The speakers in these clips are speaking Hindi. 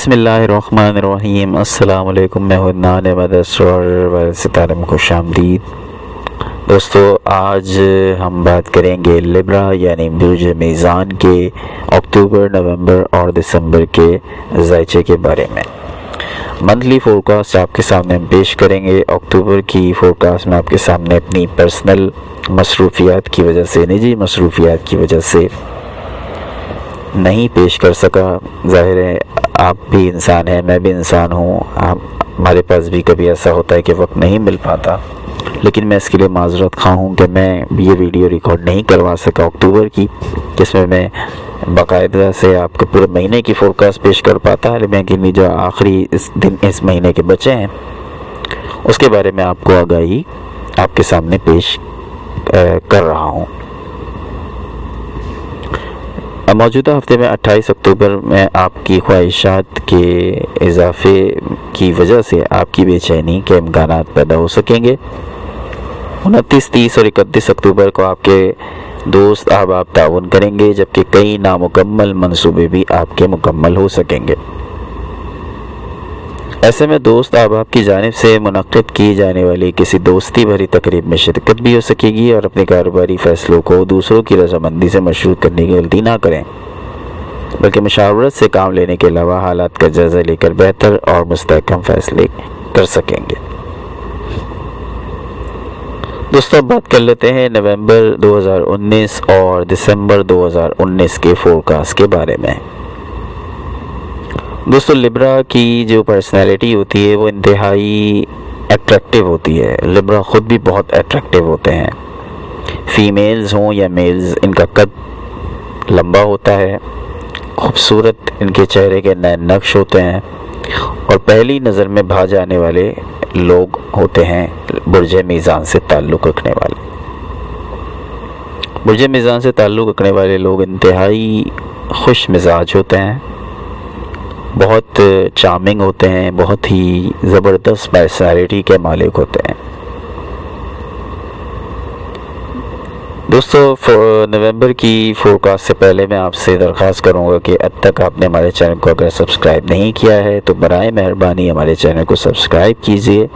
बिस्मिल्लाहिर्रहमानिर्रहीम। अस्सलाम वालेकुम। मैं हूं अदनान अहमद और सितारे में खुशामदीद। दोस्तों, आज हम बात करेंगे लिब्रा यानी बुर्ज मीज़ान के अक्टूबर, नवंबर और दिसंबर के ज़ायचे के बारे में। मंथली फोरकास्ट आपके सामने हम पेश करेंगे। अक्टूबर की फोरकास्ट में आपके सामने अपनी पर्सनल मसरूफियात की वजह से, निजी मसरूफियात की वजह से नहीं पेश कर सका। ज़ाहिर है आप भी इंसान हैं, मैं भी इंसान हूँ। हमारे पास भी कभी ऐसा होता है कि वक्त नहीं मिल पाता, लेकिन मैं इसके लिए माजरत खा हूँ कि मैं ये वीडियो रिकॉर्ड नहीं करवा सका अक्टूबर की, जिसमें मैं बाकायदा से आपके पूरे महीने की फोरकास्ट पेश कर पाता है। लेकिन जो आखिरी इस महीने के बचे हैं उसके बारे में आपको आगाही आपके सामने पेश कर रहा हूँ। मौजूदा हफ्ते में 28 अक्टूबर में आपकी ख्वाहिशात के इजाफे की वजह से आपकी बेचैनी के इम्कान पैदा हो सकेंगे। 29, 30 और 31 अक्टूबर को आपके दोस्त अहबाब ताउन करेंगे, जबकि कई नामुकम्मल मंसूबे भी आपके मुकम्मल हो सकेंगे। ऐसे में दोस्त अहबाब की जानिब से मुनक्किद की जाने वाली किसी दोस्ती भरी तकरीब में शिरकत भी हो सकेगी। और अपने कारोबारी फैसलों को दूसरों की रजामंदी से मशरूत करने की गलती ना करें, बल्कि मशावरत से काम लेने के अलावा हालात का जायजा लेकर बेहतर और मुस्तहकम फैसले कर सकेंगे। दोस्तों, अब बात कर लेते हैं नवंबर 2019 और दिसंबर 2019 के फोरकास्ट के बारे में। दोस्तों, लिब्रा की जो पर्सनैलिटी होती है वो इंतहाई अट्रैक्टिव होती है। लिब्रा ख़ुद भी बहुत अट्रैक्टिव होते हैं। फीमेल्स हों या मेल्स, इनका कद लंबा होता है, खूबसूरत इनके चेहरे के नैन नक्श होते हैं और पहली नज़र में भा जाने वाले लोग होते हैं बुर्ज मीज़ान से ताल्लुक़ रखने वाले। बुर्ज मीज़ान से ताल्लुक़ रखने वाले लोग इंतहाई खुश मिजाज होते हैं, बहुत चार्मिंग होते हैं, बहुत ही ज़बरदस्त पर्सनैलिटी के मालिक होते हैं। दोस्तों, नवंबर की फोरकास्ट से पहले मैं आपसे दरख्वास्त करूंगा कि अब तक आपने हमारे चैनल को अगर सब्सक्राइब नहीं किया है तो बराए मेहरबानी हमारे चैनल को सब्सक्राइब कीजिए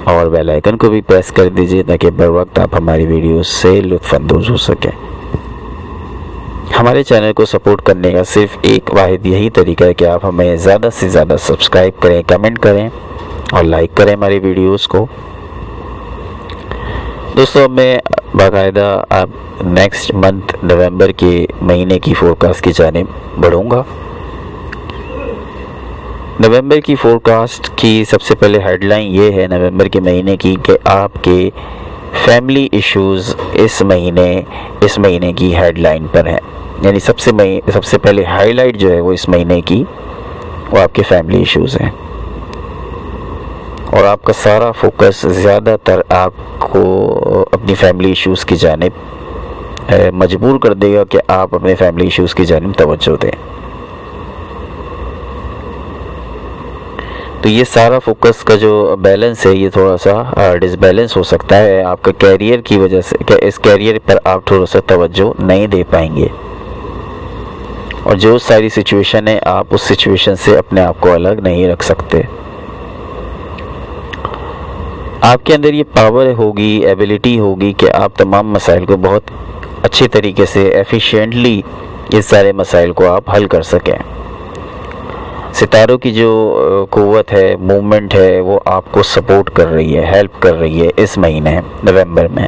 और बेल आइकन को भी प्रेस कर दीजिए, ताकि बर वक्त आप हमारी वीडियो से लुत्फ़अंदोज़ हो सकें। हमारे चैनल को सपोर्ट करने का सिर्फ एक वाहिद यही तरीका है कि आप हमें ज़्यादा से ज़्यादा सब्सक्राइब करें, कमेंट करें और लाइक करें हमारी वीडियोस को। दोस्तों, मैं बाकायदा अब नेक्स्ट मंथ नवंबर के महीने की फोरकास्ट की जानिब बढ़ूँगा। नवंबर की फोरकास्ट की सबसे पहले हेडलाइन ये है नवंबर के महीने की कि आपके फैमिली इश्यूज़ इस महीने की हेडलाइन पर हैं। यानी सबसे पहले हाईलाइट जो है वो इस महीने की वो आपके फैमिली इश्यूज़ हैं और आपका सारा फोकस ज़्यादातर आपको अपनी फैमिली इश्यूज़ की जानिब मजबूर कर देगा कि आप अपने फैमिली इश्यूज़ की जानिब तवज्जो दें। तो ये सारा फोकस का जो बैलेंस है ये थोड़ा सा डिसबैलेंस हो सकता है आपका कैरियर की वजह से, कि इस कैरियर पर आप थोड़ा सा तवज्जो नहीं दे पाएंगे और जो सारी सिचुएशन है आप उस सिचुएशन से अपने आप को अलग नहीं रख सकते। आपके अंदर ये पावर होगी, एबिलिटी होगी कि आप तमाम मसाइल को बहुत अच्छे तरीके से एफिशिएंटली इस सारे मसाइल को आप हल कर सकें। सितारों की जो क़ुव्वत है, मूवमेंट है, वो आपको सपोर्ट कर रही है, हेल्प कर रही है इस महीने नवंबर में।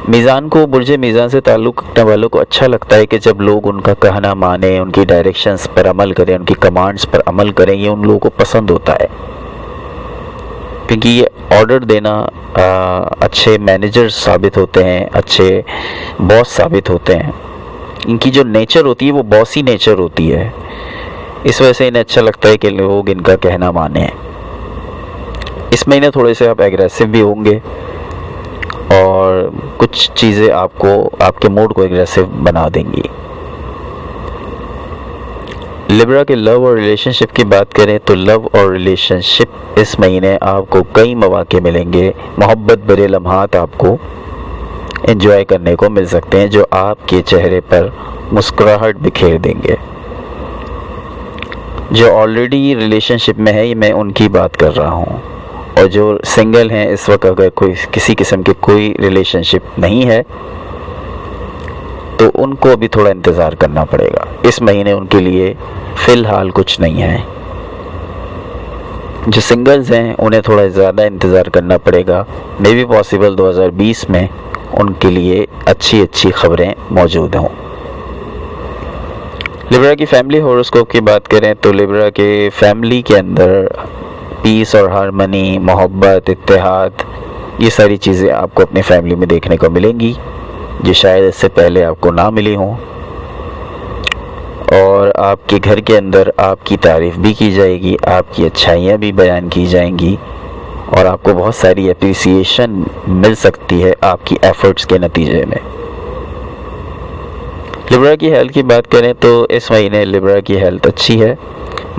मीज़ान को, बुर्ज मीज़ान से ताल्लुक़ रखने वालों को अच्छा लगता है कि जब लोग उनका कहना माने, उनकी डायरेक्शंस पर अमल करें, उनकी कमांड्स पर अमल करें, ये उन लोगों को पसंद होता है, क्योंकि ये ऑर्डर देना अच्छे मैनेजर्स साबित होते हैं, अच्छे बॉस साबित होते हैं। इनकी जो नेचर होती है वो बॉसी नेचर होती है, इस वजह से इन्हें अच्छा लगता है कि लोग इनका कहना माने। इस महीने थोड़े से आप एग्रेसिव भी होंगे और कुछ चीज़ें आपको आपके मूड को एग्रेसिव बना देंगी। लिब्रा के लव और रिलेशनशिप की बात करें तो लव और रिलेशनशिप इस महीने आपको कई मौके मिलेंगे। मोहब्बत भरे लम्हात आपको एंजॉय करने को मिल सकते हैं जो आपके चेहरे पर मुस्कुराहट बिखेर देंगे। जो ऑलरेडी रिलेशनशिप में है, ये मैं उनकी बात कर रहा हूँ। और जो सिंगल हैं इस वक्त, अगर कोई किसी किस्म की कोई रिलेशनशिप नहीं है तो उनको अभी थोड़ा इंतज़ार करना पड़ेगा। इस महीने उनके लिए फ़िलहाल कुछ नहीं है। जो सिंगल्स हैं उन्हें थोड़ा ज़्यादा इंतज़ार करना पड़ेगा। मे बी पॉसिबल 2020 में उनके लिए अच्छी अच्छी खबरें मौजूद हों। लिब्रा की फैमिली हॉरोस्कोप की बात करें तो लिब्रा के फैमिली के अंदर पीस और हारमनी, मोहब्बत, इत्तेहाद, ये सारी चीज़ें आपको अपनी फैमिली में देखने को मिलेंगी जो शायद इससे पहले आपको ना मिली हों। और आपके घर के अंदर आपकी तारीफ़ भी की जाएगी, आपकी अच्छाइयाँ भी बयान की जाएंगी और आपको बहुत सारी अप्रिसिएशन मिल सकती है आपकी एफ़र्ट्स के नतीजे में। लिब्रा की हेल्थ की बात करें तो इस महीने लिब्रा की हेल्थ अच्छी है,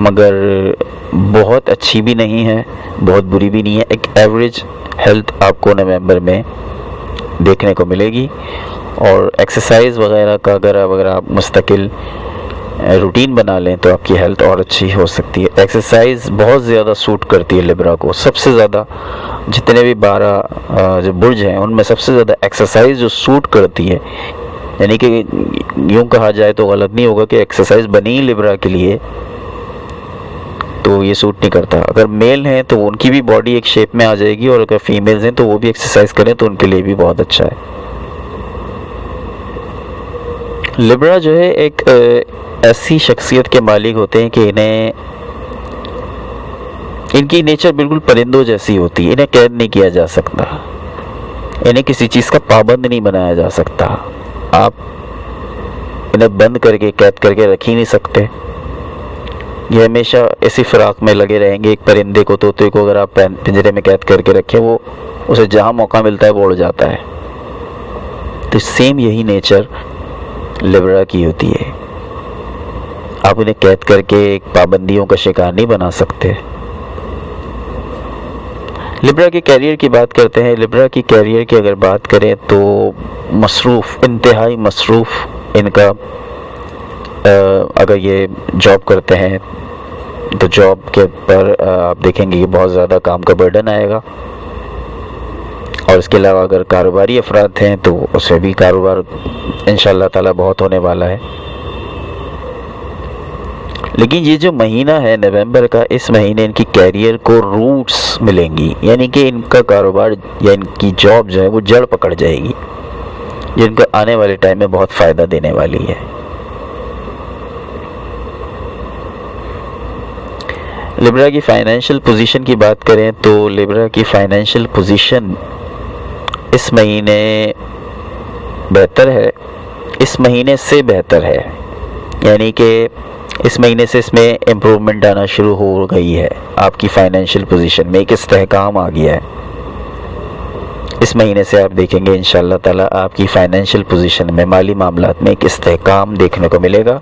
मगर बहुत अच्छी भी नहीं है, बहुत बुरी भी नहीं है। एक एवरेज हेल्थ आपको नवंबर में देखने को मिलेगी। और एक्सरसाइज वगैरह का अगर आप मुस्तकिल रूटीन बना लें तो आपकी हेल्थ और अच्छी हो सकती है। एक्सरसाइज बहुत ज़्यादा सूट करती है लिब्रा को। सबसे ज़्यादा जितने भी 12 जो बुर्ज हैं उनमें सबसे ज़्यादा एक्सरसाइज जो सूट करती है, यानी कि यूँ कहा जाए तो गलत नहीं होगा कि एक्सरसाइज बनी ही लिब्रा के लिए, तो ये सूट नहीं करता। अगर मेल हैं तो उनकी भी बॉडी एक शेप में आ जाएगी और अगर फीमेल्स हैं तो वो भी एक्सरसाइज करें तो उनके लिए भी बहुत अच्छा है। लिब्रा जो है एक ऐसी शख्सियत के मालिक होते हैं कि इनकी नेचर बिल्कुल परिंदों जैसी होती है। इन्हें कैद नहीं किया जा सकता, इन्हें किसी चीज़ का पाबंद नहीं बनाया जा सकता। आप इन्हें बंद करके कैद करके रख ही नहीं सकते। ये हमेशा इसी फिराक में लगे रहेंगे। एक परिंदे को, तोते को अगर आप पिंजरे में कैद करके रखें, वो उसे जहाँ मौका मिलता है वो उड़ जाता है। तो सेम यही नेचर लिब्रा की होती है। आप उन्हें कैद करके एक पाबंदियों का शिकार नहीं बना सकते। लिब्रा के कैरियर की बात करते हैं। लिब्रा की कैरियर की अगर बात करें तो मसरूफ़, इंतहाई मसरूफ़ इनका, अगर ये जॉब करते हैं तो जॉब के पर आप देखेंगे कि बहुत ज़्यादा काम का बर्डन आएगा। और इसके अलावा अगर कारोबारी अफराद हैं तो उससे भी कारोबार इंशाअल्लाह ताला बहुत होने वाला है। लेकिन ये जो महीना है नवंबर का, इस महीने इनकी कैरियर को रूट्स मिलेंगी, यानी कि इनका कारोबार या इनकी जॉब जो है वो जड़ पकड़ जाएगी, जिनको आने वाले टाइम में बहुत फ़ायदा देने वाली है। लिब्रा की फाइनेंशियल पोजीशन की बात करें तो लिब्रा की फाइनेंशियल पोजीशन इस महीने बेहतर है, इस महीने से बेहतर है, यानी कि इस महीने से इसमें इम्प्रूवमेंट आना शुरू हो गई है। आपकी फाइनेंशियल पोजीशन में एक इस्तेहकाम आ गया है। इस महीने से आप देखेंगे इंशाअल्लाह ताला आपकी फाइनेंशियल पोजीशन में, माली मामलात में एक इस्तेहकाम देखने को मिलेगा।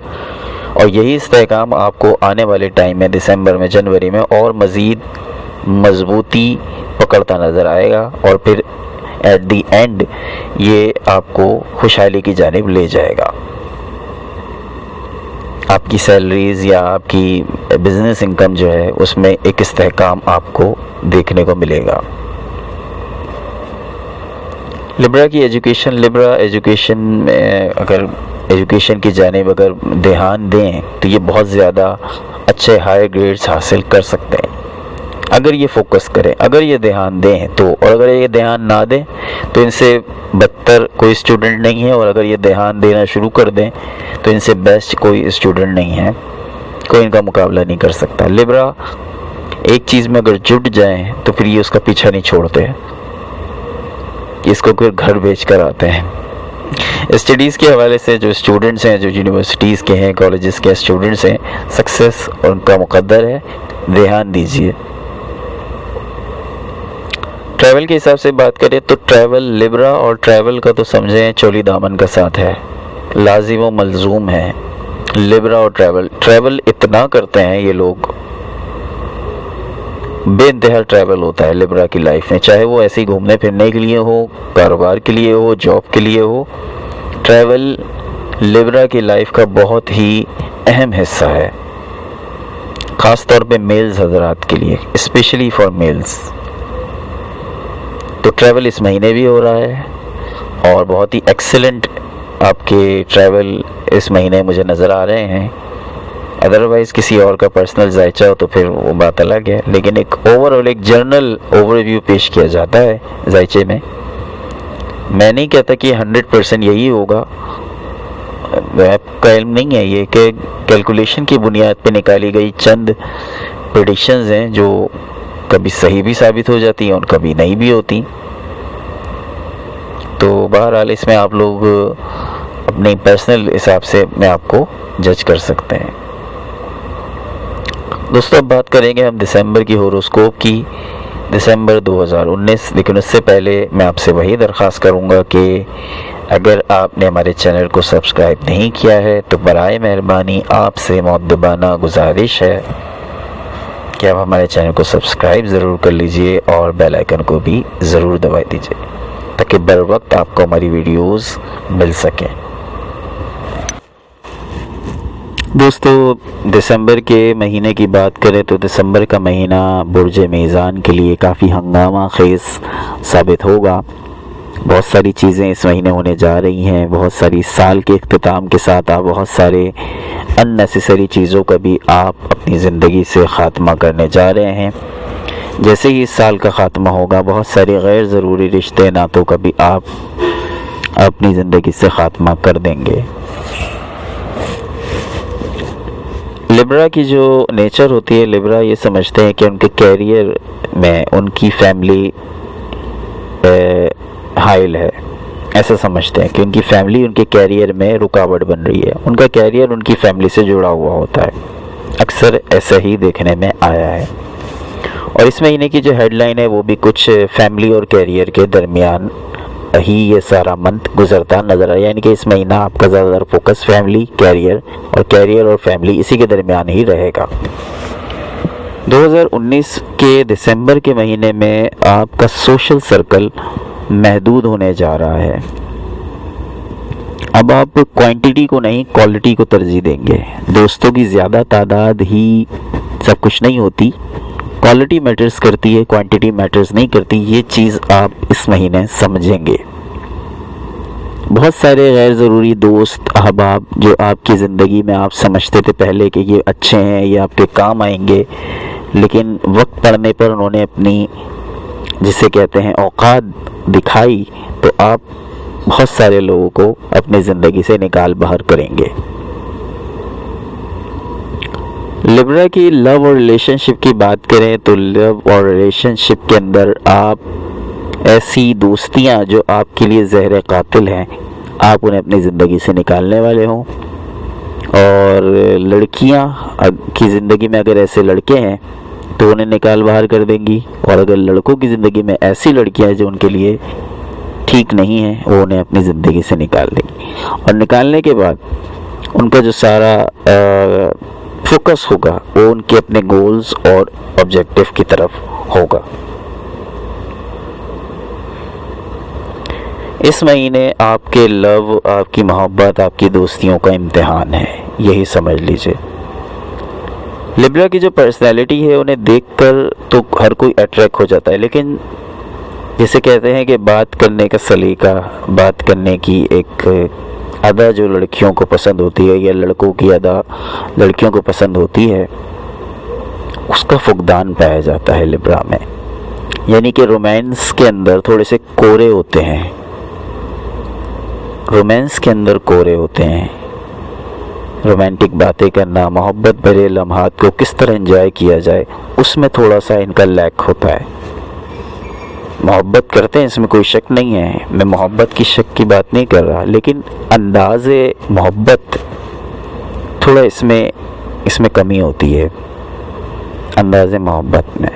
और यही इस्तेहकाम आपको आने वाले टाइम में दिसंबर में, जनवरी में और मज़ीद मजबूती पकड़ता नज़र आएगा और फिर एट दी एंड ये आपको खुशहाली की जानिब ले जाएगा। आपकी सैलरीज़ या आपकी बिज़नेस इनकम जो है उसमें एक इस्तेहकाम आपको देखने को मिलेगा। लिब्रा की एजुकेशन, लिब्रा एजुकेशन में अगर एजुकेशन की जानिब अगर ध्यान दें तो ये बहुत ज़्यादा अच्छे हाई ग्रेड्स हासिल कर सकते हैं अगर ये फोकस करें, अगर ये ध्यान दें तो। और अगर ये ध्यान ना दें तो इनसे बदतर कोई स्टूडेंट नहीं है, और अगर ये ध्यान देना शुरू कर दें तो इनसे बेस्ट कोई स्टूडेंट नहीं है, कोई इनका मुकाबला नहीं कर सकता। लिब्रा एक चीज़ में अगर जुट जाएं तो फिर ये उसका पीछा नहीं छोड़ते, इसको फिर घर बेच कर आते हैं। स्टडीज़ के हवाले से जो स्टूडेंट्स हैं, जो यूनिवर्सिटीज़ के हैं, कॉलेजेस के स्टूडेंट्स हैं, सक्सेस उनका मुकद्दर है, ध्यान दीजिए। ट्रैवल के हिसाब से बात करें तो ट्रैवल, लिब्रा और ट्रैवल का तो समझें चोली दामन का साथ है, लाजिम व मलजूम है। लिब्रा और ट्रैवल इतना करते हैं ये लोग, बेइंतहा ट्रैवल होता है लिब्रा की लाइफ में, चाहे वो ऐसे ही घूमने फिरने के लिए हो, कारोबार के लिए हो, जॉब के लिए हो। ट्रैवल लिब्रा की लाइफ का बहुत ही अहम हिस्सा है। ख़ास तौर पे मेल्स हजरात के लिए, स्पेशली फॉर मेल्स। तो ट्रैवल इस महीने भी हो रहा है और बहुत ही एक्सेलेंट आपके ट्रैवल इस महीने मुझे नज़र आ रहे हैं। अदरवाइज़ किसी और का पर्सनल जायचा हो तो फिर वो बात अलग है, लेकिन एक ओवरऑल एक जनरल ओवरव्यू पेश किया जाता है जायचे में। मैं नहीं कहता कि 100% यही होगा, आपका इल्म नहीं है ये कि कैलकुलेशन की बुनियाद पे निकाली गई चंद प्रेडिक्शंस हैं जो कभी सही भी साबित हो जाती हैं और कभी नहीं भी होती। तो बहरहाल इसमें आप लोग अपने पर्सनल हिसाब से मैं आपको जज कर सकते हैं। दोस्तों अब बात करेंगे हम दिसंबर की होरोस्कोप की, दिसंबर 2019। लेकिन उससे पहले मैं आपसे वही दरख्वास्त करूंगा कि अगर आपने हमारे चैनल को सब्सक्राइब नहीं किया है तो बराए मेहरबानी आपसे मुअद्दबाना गुजारिश है कि आप हमारे चैनल को सब्सक्राइब ज़रूर कर लीजिए और बेल आइकन को भी ज़रूर दबा दीजिए ताकि बर वक्त आपको हमारी वीडियोस मिल सकें। दोस्तों दिसंबर के महीने की बात करें तो दिसंबर का महीना बुर्ज मीज़ान के लिए काफ़ी हंगामा खेज़ साबित होगा। बहुत सारी चीज़ें इस महीने होने जा रही हैं। बहुत सारी साल के इख्तिताम के साथ आप बहुत सारे अननेसेसरी चीज़ों का भी आप अपनी ज़िंदगी से ख़ात्मा करने जा रहे हैं। जैसे ही इस साल का ख़ात्मा होगा बहुत सारे गैर ज़रूरी रिश्ते नातों का भी आप अपनी ज़िंदगी से ख़ात्मा कर देंगे। लिब्रा की जो नेचर होती है, लिब्रा ये समझते हैं कि उनके कैरियर में उनकी फैमिली हाइल है। ऐसा समझते हैं कि उनकी फैमिली उनके कैरियर में रुकावट बन रही है। उनका कैरियर उनकी फैमिली से जुड़ा हुआ होता है, अक्सर ऐसा ही देखने में आया है। और इस महीने की जो हेडलाइन है वो भी कुछ फैमिली और कैरियर के दरमियान ही ये सारा मंथ गुजरता नज़र आया। यानी कि इस महीना आपका ज़्यादातर फोकस फैमिली, कैरियर और फैमिली इसी के दरमियान ही रहेगा। 2019 के दिसंबर के महीने में आपका सोशल सर्कल महदूद होने जा रहा है। अब आप क्वांटिटी को नहीं क्वालिटी को तरजीह देंगे। दोस्तों की ज़्यादा तादाद ही सब कुछ नहीं होती, क्वालिटी मैटर्स करती है, क्वांटिटी मैटर्स नहीं करती। ये चीज़ आप इस महीने समझेंगे। बहुत सारे गैर ज़रूरी दोस्त अहबाब जो आपकी ज़िंदगी में आप समझते थे पहले कि ये अच्छे हैं, ये आपके काम आएंगे, लेकिन वक्त पड़ने पर उन्होंने अपनी जिसे कहते हैं औकात दिखाई, तो आप बहुत सारे लोगों को अपनी ज़िंदगी से निकाल बाहर करेंगे। लिब्रा की लव और रिलेशनशिप की बात करें तो लव और रिलेशनशिप के अंदर आप ऐसी दोस्तियां जो आपके लिए जहर कातिल हैं, आप उन्हें अपनी ज़िंदगी से निकालने वाले हों। और लड़कियां की ज़िंदगी में अगर ऐसे लड़के हैं तो उन्हें निकाल बाहर कर देंगी, और अगर लड़कों की ज़िंदगी में ऐसी लड़कियां हैं जो उनके लिए ठीक नहीं हैं, वो उन्हें अपनी ज़िंदगी से निकाल देंगी। और निकालने के बाद उनका जो सारा फोकस होगा वो उनके अपने गोल्स और ऑब्जेक्टिव की तरफ होगा। इस महीने आपके लव, आपकी मोहब्बत, आपकी दोस्तियों का इम्तिहान है, यही समझ लीजिए। लिब्रा की जो पर्सनैलिटी है उन्हें देखकर तो हर कोई अट्रैक्ट हो जाता है, लेकिन जिसे कहते हैं कि बात करने का सलीका, बात करने की एक अदा जो लड़कियों को पसंद होती है या लड़कों की अदा लड़कियों को पसंद होती है, उसका फुकदान पाया जाता है लिब्रा में। यानी कि रोमांस के अंदर थोड़े से कोरे होते हैं, रोमांस के अंदर कोरे होते हैं। रोमांटिक बातें करना, मोहब्बत भरे लम्हात को किस तरह एंजॉय किया जाए, उसमें थोड़ा सा इनका लैक होता है। मोहब्बत करते हैं, इसमें कोई शक नहीं है, मैं मोहब्बत की शक की बात नहीं कर रहा, लेकिन अंदाज़े मोहब्बत थोड़ा इसमें कमी होती है अंदाज़े मोहब्बत में।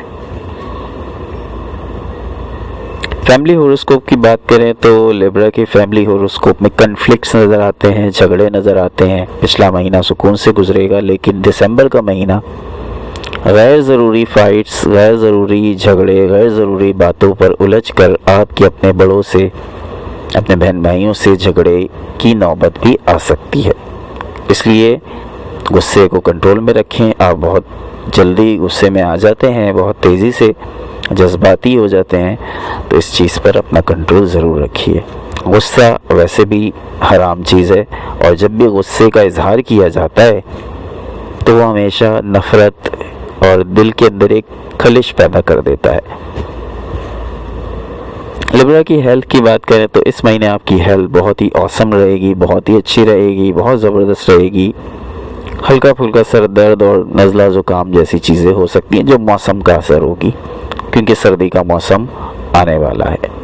फैमिली होरोस्कोप की बात करें तो लिब्रा के फैमिली होरोस्कोप में कन्फ्लिक्ट्स नज़र आते हैं, झगड़े नज़र आते हैं। पिछला महीना सुकून से गुजरेगा, लेकिन दिसंबर का महीना गैर ज़रूरी फाइट्स, गैर ज़रूरी झगड़े, गैर ज़रूरी बातों पर उलझ कर आपके अपने बड़ों से, अपने बहन भाइयों से झगड़े की नौबत भी आ सकती है। इसलिए गुस्से को कंट्रोल में रखें। आप बहुत जल्दी गुस्से में आ जाते हैं, बहुत तेज़ी से जज्बाती हो जाते हैं, तो इस चीज़ पर अपना कंट्रोल ज़रूर रखिए। गुस्सा वैसे भी हराम चीज़ है, और जब भी गुस्से का इजहार किया जाता है तो वो हमेशा नफ़रत और दिल के अंदर एक खलिश पैदा कर देता है। लिब्रा की हेल्थ की बात करें तो इस महीने आपकी हेल्थ बहुत ही औसम रहेगी, बहुत ही अच्छी रहेगी, बहुत ज़बरदस्त रहेगी। हल्का फुल्का सर दर्द और नज़ला ज़ुकाम जैसी चीज़ें हो सकती हैं जो मौसम का असर होगी, क्योंकि सर्दी का मौसम आने वाला है।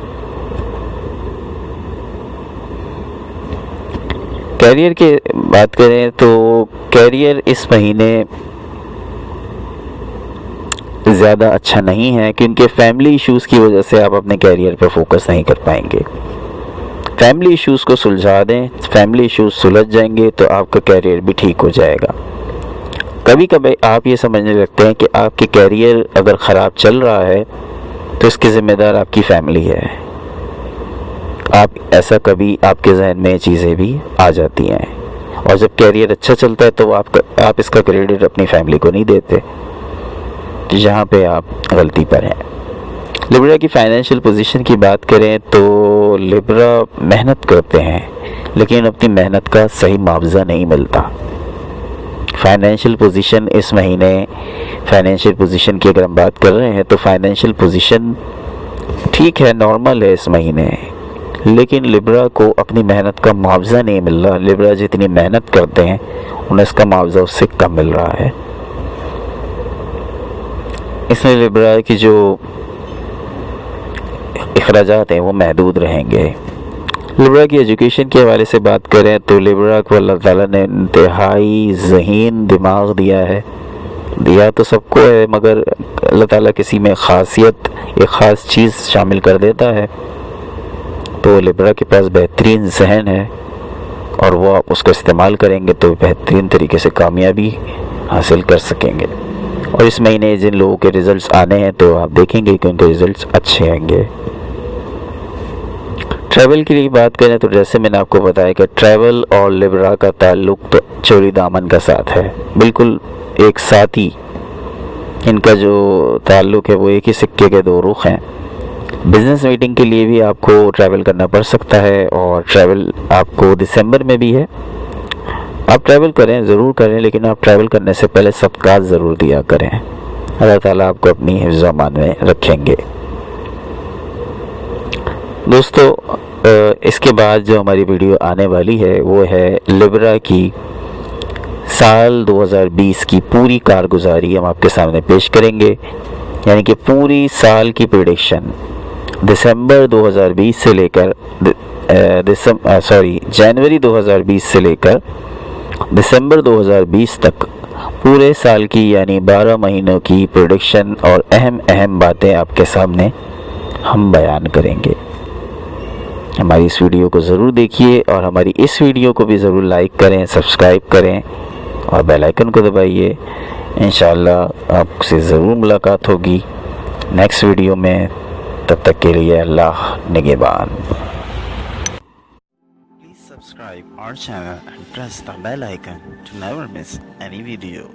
कैरियर की बात करें तो कैरियर इस महीने ज़्यादा अच्छा नहीं है, क्योंकि फैमिली इश्यूज़ की वजह से आप अपने कैरियर पर फोकस नहीं कर पाएंगे। फैमिली इश्यूज़ को सुलझा दें, फैमिली इश्यूज़ सुलझ जाएंगे तो आपका कैरियर भी ठीक हो जाएगा। कभी कभी आप ये समझने लगते हैं कि आपके कैरियर अगर ख़राब चल रहा है तो इसके ज़िम्मेदार आपकी फैमिली है। आप ऐसा कभी आपके जहन में चीज़ें भी आ जाती हैं, और जब कैरियर अच्छा चलता है तो आप इसका क्रेडिट अपनी फैमिली को नहीं देते, जहाँ पे आप गलती पर हैं। लिब्रा की फाइनेंशियल पोजीशन की बात करें तो लिब्रा मेहनत करते हैं, लेकिन अपनी मेहनत का सही मुआवजा नहीं मिलता। फाइनेंशियल पोजीशन इस महीने, फाइनेंशियल पोजीशन की अगर हम बात कर रहे हैं तो फाइनेंशियल पोजीशन ठीक है, नॉर्मल है इस महीने, लेकिन लिब्रा को अपनी मेहनत का मुआवजा नहीं मिल रहा। लिब्रा जितनी मेहनत करते हैं उन्हें इसका मुआवजा उससे कम मिल रहा है। इसमें लिब्रा की जो अखराजात हैं वो महदूद रहेंगे। लिब्रा की एजुकेशन के हवाले से बात करें तो लिब्रा को अल्लाह ताला ने इंतहाई ज़हीन दिमाग दिया है। दिया तो सबको है, मगर अल्लाह ताला किसी में ख़ासियत, एक ख़ास चीज़ शामिल कर देता है, तो लिब्रा के पास बेहतरीन जहन है, और वो आप उसको इस्तेमाल करेंगे तो बेहतरीन तरीके से कामयाबी हासिल कर सकेंगे। और इस महीने जिन लोगों के रिज़ल्ट्स आने हैं तो आप देखेंगे कि उनके रिज़ल्ट्स अच्छे आएंगे। ट्रैवल की लिए बात करें तो जैसे मैंने आपको बताया कि ट्रैवल और लिब्रा का ताल्लुक तो चोरी दामन का साथ है, बिल्कुल एक साथ ही इनका जो ताल्लुक है वो एक ही सिक्के के दो रुख हैं। बिज़नेस मीटिंग के लिए भी आपको ट्रैवल करना पड़ सकता है, और ट्रैवल आपको दिसंबर में भी है। आप ट्रैवल करें, ज़रूर करें, लेकिन आप ट्रैवल करने से पहले सदक़ात ज़रूर दिया करें। अल्लाह ताला आपको अपनी हिफ्ज़ अमान में रखेंगे। दोस्तों, इसके बाद जो हमारी वीडियो आने वाली है वो है लिब्रा की साल 2020 की पूरी कारगुजारी हम आपके सामने पेश करेंगे, यानी कि पूरी साल की प्रेडिक्शन दिसंबर 2020 से लेकर जनवरी 2020 से लेकर दिसंबर 2020 तक पूरे साल की, यानी 12 महीनों की प्रेडिक्शन और अहम अहम बातें आपके सामने हम बयान करेंगे। हमारी इस वीडियो को ज़रूर देखिए, और हमारी इस वीडियो को भी ज़रूर लाइक करें, सब्सक्राइब करें और बेल आइकन को दबाइए। इंशाअल्लाह आपसे ज़रूर मुलाकात होगी नेक्स्ट वीडियो में। तब तक के लिए अल्लाह निगहबान। Please subscribe our channel and press the bell icon to never miss any video.